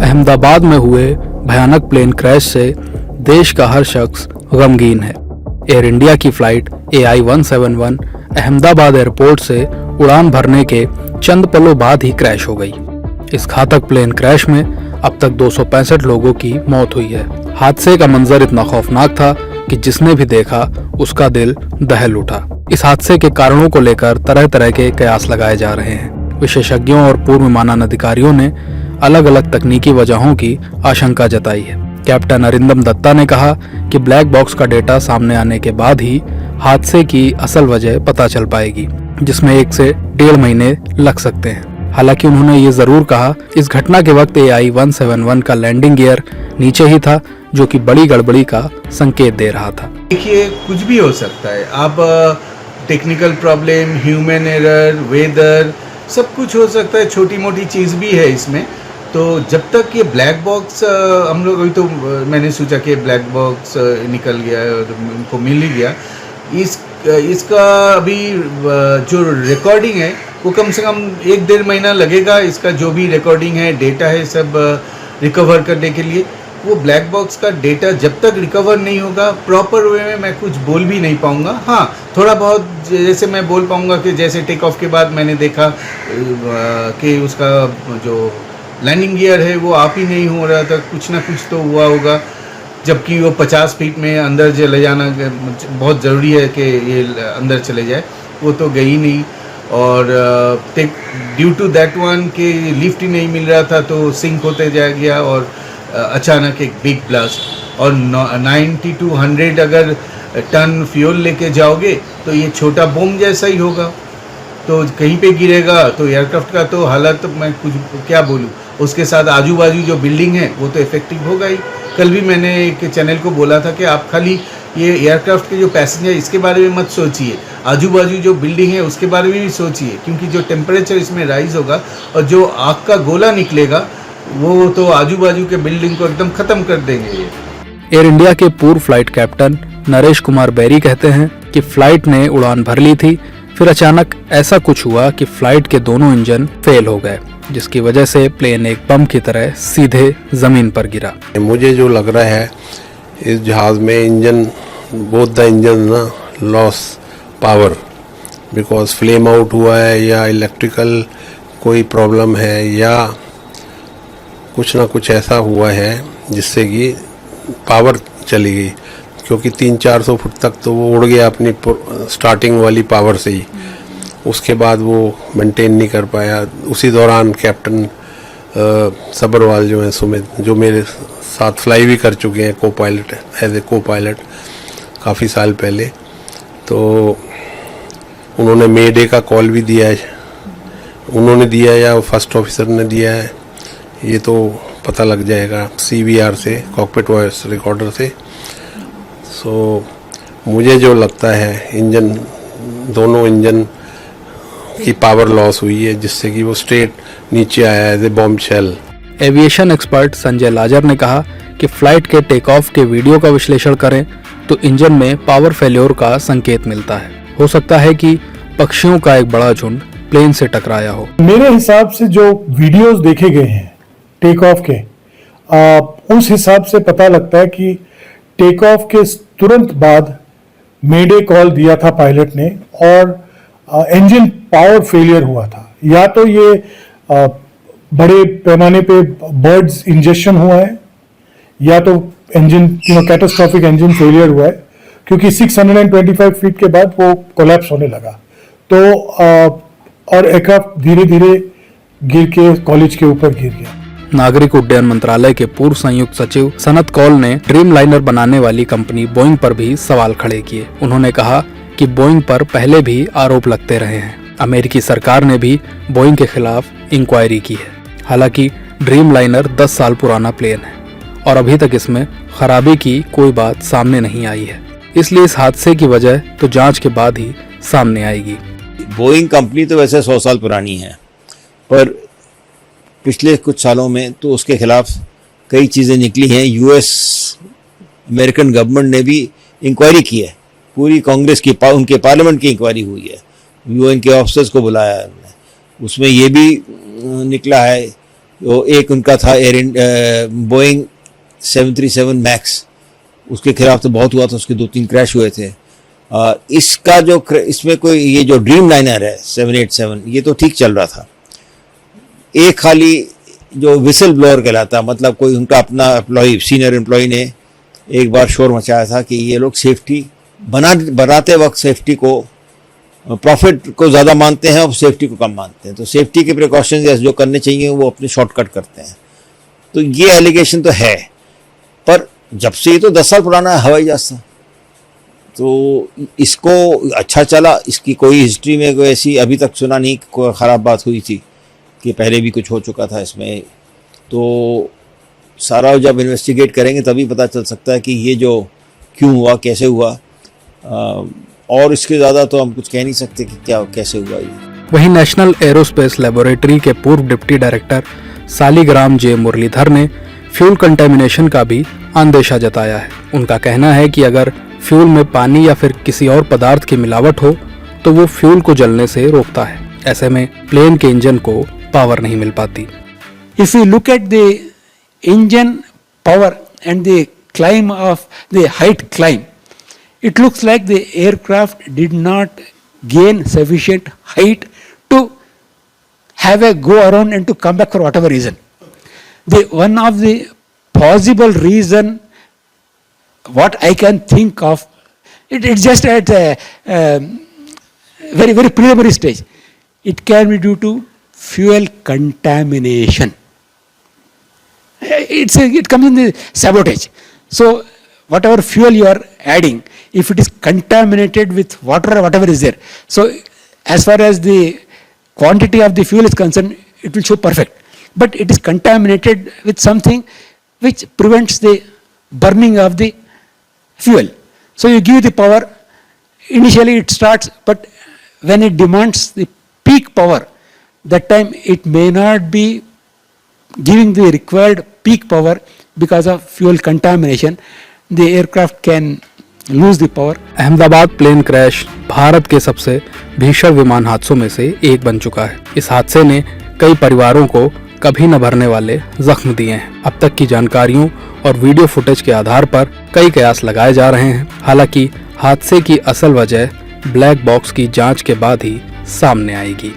अहमदाबाद में हुए भयानक प्लेन क्रैश से देश का हर शख्स गमगीन है। एयर इंडिया की फ्लाइट AI-171 अहमदाबाद एयरपोर्ट से उड़ान भरने के चंद पलों बाद ही क्रैश हो गई। इस घातक प्लेन क्रैश में अब तक 265 लोगों की मौत हुई है। हादसे का मंजर इतना खौफनाक था कि जिसने भी देखा उसका दिल दहल उठा। इस हादसे के कारणों को लेकर तरह तरह के कयास लगाए जा रहे हैं। विशेषज्ञों और पूर्व विमानन अधिकारियों ने अलग अलग तकनीकी वजहों की आशंका जताई है। कैप्टन अरिंदम दत्ता ने कहा कि ब्लैक बॉक्स का डेटा सामने आने के बाद ही हादसे की असल वजह पता चल पाएगी, जिसमें 1 से 1.5 महीने लग सकते हैं। हालांकि उन्होंने ये जरूर कहा इस घटना के वक्त AI-171 का लैंडिंग गियर नीचे ही था, जो कि बड़ी गड़बड़ी का संकेत दे रहा था। देखिए, कुछ भी हो सकता है। आप technical problem, human error, weather, सब कुछ हो सकता है। छोटी मोटी चीज़ भी है इसमें। तो जब तक ये ब्लैक बॉक्स हम लोग, अभी तो मैंने सोचा कि ब्लैक बॉक्स निकल गया और उनको मिल ही गया। इसका अभी जो रिकॉर्डिंग है वो कम से कम 1-1.5 महीना लगेगा। इसका जो भी रिकॉर्डिंग है, डेटा है, सब रिकवर करने के लिए। वो ब्लैक बॉक्स का डेटा जब तक रिकवर नहीं होगा प्रॉपर वे में, मैं कुछ बोल भी नहीं पाऊँगा। हाँ, थोड़ा बहुत जैसे मैं बोल पाऊँगा कि जैसे टेक ऑफ के बाद मैंने देखा कि उसका जो लैंडिंग गियर है वो आप ही नहीं हो रहा था, कुछ ना कुछ तो हुआ होगा। जबकि वो 50 फीट में अंदर चले जाना बहुत ज़रूरी है कि ये अंदर चले जाए, वो तो गई नहीं। और ड्यू टू दैट वन कि लिफ्ट ही नहीं मिल रहा था तो सिंक होते जा गया और अचानक एक बिग ब्लास्ट। और 90 to 100 अगर टन फ्यूल लेके जाओगे तो ये छोटा बम जैसा ही होगा, तो कहीं पे गिरेगा तो एयरक्राफ्ट का तो हालत मैं कुछ क्या बोलूँ। उसके साथ आजू बाजू जो बिल्डिंग है वो तो इफेक्टिव होगा ही। कल भी मैंने एक चैनल को बोला था कि आप खाली ये एयरक्राफ्ट के जो पैसेंजर इसके बारे में मत सोचिए, आजू बाजू जो बिल्डिंग है उसके बारे में भी सोचिए, क्योंकि जो टेम्परेचर इसमें राइज होगा और जो आग का गोला निकलेगा वो तो आजू बाजू के बिल्डिंग को एकदम खत्म कर देंगे। ये एयर इंडिया के पूर्व फ्लाइट कैप्टन नरेश कुमार बैरी कहते हैं कि फ्लाइट ने उड़ान भर ली थी, फिर अचानक ऐसा कुछ हुआ कि फ्लाइट के दोनों इंजन फेल हो गए, जिसकी वजह से प्लेन एक बम की तरह सीधे जमीन पर गिरा। मुझे जो लग रहा है इस जहाज में इंजन, बोथ द इंजन ना loss power because flame out हुआ है, या इलेक्ट्रिकल कोई प्रॉब्लम है, या कुछ ना कुछ ऐसा हुआ है जिससे कि पावर चली गई। क्योंकि 300-400 फुट तक तो वो उड़ गया अपनी स्टार्टिंग वाली पावर से ही, उसके बाद वो मेंटेन नहीं कर पाया। उसी दौरान कैप्टन सब्रवाल जो हैं सुमित, जो मेरे साथ फ्लाई भी कर चुके हैं को-पायलट, एज ए को-पायलट काफ़ी साल पहले, तो उन्होंने मे डे का कॉल भी दिया है। उन्होंने दिया या फर्स्ट ऑफिसर ने दिया है ये तो पता लग जाएगा CVR से, कॉकपिट वॉइस रिकॉर्डर से। सो मुझे जो लगता है दोनों इंजन की पावर लॉस हुई है, जिससे कि वो स्ट्रेट नीचे आया as a bombshell. Aviation expert Sanjay Lazar ने कहा कि फ्लाइट के टेक ऑफ के वीडियो का विश्लेषण करें तो इंजन में पावर फेल्योर का संकेत मिलता है। हो सकता है कि पक्षियों का एक बड़ा झुंड प्लेन से टकराया हो। मेरे हिसाब से जो वीडियोस देखे गए हैं टेक ऑफ के, उस हिसाब से पता लगता है कि टेक ऑफ के तुरंत बाद मेडे कॉल दिया था पायलट ने और इंजन पावर फेलियर हुआ था। या तो ये बड़े पैमाने पे बर्ड्स इंजेक्शन हुआ है, या तो इंजन कैटास्ट्रॉफिक इंजन फेलियर हुआ है, क्योंकि 625 फीट के बाद वो कोलैप्स होने लगा। तो और एयरक्राफ्ट धीरे धीरे गिर के कॉलेज के ऊपर गिर गया। नागरिक उड्डयन मंत्रालय के पूर्व संयुक्त सचिव सनत कौल ने ड्रीम लाइनर बनाने वाली कंपनी बोइंग पर भी सवाल खड़े किए। उन्होंने कहा कि बोइंग पर पहले भी आरोप लगते रहे हैं। अमेरिकी सरकार ने भी बोइंग के खिलाफ इंक्वायरी की है। हालांकि ड्रीम लाइनर 10 साल पुराना प्लेन है और अभी तक इसमें खराबी की कोई बात सामने नहीं आई है, इसलिए इस हादसे की वजह तो जांच के बाद ही सामने आएगी। बोइंग कंपनी तो वैसे 100 साल पुरानी है, पर पिछले कुछ सालों में तो उसके खिलाफ कई चीज़ें निकली हैं। US अमेरिकन गवर्नमेंट ने भी इंक्वायरी की है, पूरी कांग्रेस की उनके पार्लियामेंट की इंक्वायरी हुई है। UN के ऑफिसर्स को बुलाया है उन्होंने। उसमें ये भी निकला है वो एक उनका था बोइंग 737 मैक्स, उसके खिलाफ तो बहुत हुआ था, उसके 2-3 क्रैश हुए थे। इसका जो इसमें कोई ये जो ड्रीम लाइनर है 787, ये तो ठीक चल रहा था। एक खाली जो विसल ब्लोअर कहलाता, मतलब कोई उनका अपना एम्प्लॉय, सीनियर एम्प्लॉय ने एक बार शोर मचाया था कि ये लोग सेफ्टी बनाते वक्त सेफ्टी को, प्रॉफिट को ज़्यादा मानते हैं और सेफ्टी को कम मानते हैं। तो सेफ्टी के प्रिकॉशंस जो करने चाहिए वो अपने शॉर्टकट करते हैं। तो ये एलिगेशन तो है, पर जब से ये तो 10 साल पुराना हवाई जहाज था, तो इसको अच्छा चला, इसकी कोई हिस्ट्री में कोई ऐसी अभी तक सुना नहीं कोई ख़राब बात हुई थी कि पहले भी कुछ हो चुका था इसमें। तो सारा जब इन्वेस्टिगेट करेंगे तभी पता चल सकता है कि ये जो क्यों हुआ, कैसे हुआ, और इसके ज़्यादा तो हम कुछ कह नहीं सकते कि क्या कैसे हुआ ये। वहीं नेशनल एरोस्पेस लेबोरेटरी के पूर्व डिप्टी डायरेक्टर सालिग्राम जे मुरलीधर ने फ्यूल कंटेमिनेशन का भी अंदेशा जताया है। उनका कहना है कि अगर फ्यूल में पानी या फिर किसी और पदार्थ की मिलावट हो तो वो फ्यूल को जलने से रोकता है। ऐसे में प्लेन के इंजन को पावर नहीं मिल पाती। If you look at the engine power and the climb of the height climb, it looks like the aircraft did not gain sufficient height to have a go around and to come back for whatever reason. One of the possible reason, what I can think of, it's just at a very, very preliminary stage. It can be due to fuel contamination. It comes in the sabotage. So whatever fuel you are adding, if it is contaminated with water or whatever is there, so as far as the quantity of the fuel is concerned, it will show perfect. But it is contaminated with something which prevents the burning of the fuel. So you give the power, initially it starts, but when it demands the peak power, that time it may not be giving the required peak power because of fuel contamination. The aircraft can lose the power. Ahmedabad plane crash Bharat के सबसे भीषण विमान हादसों में से एक बन चुका है। इस हादसे ने कई परिवारों को कभी न भरने वाले जख्म दिए हैं। अब तक की जानकारियों और वीडियो फुटेज के आधार पर कई कयास लगाए जा रहे हैं। हालांकि हादसे की असल वजह ब्लैक बॉक्स की जांच के बाद ही सामने आएगी।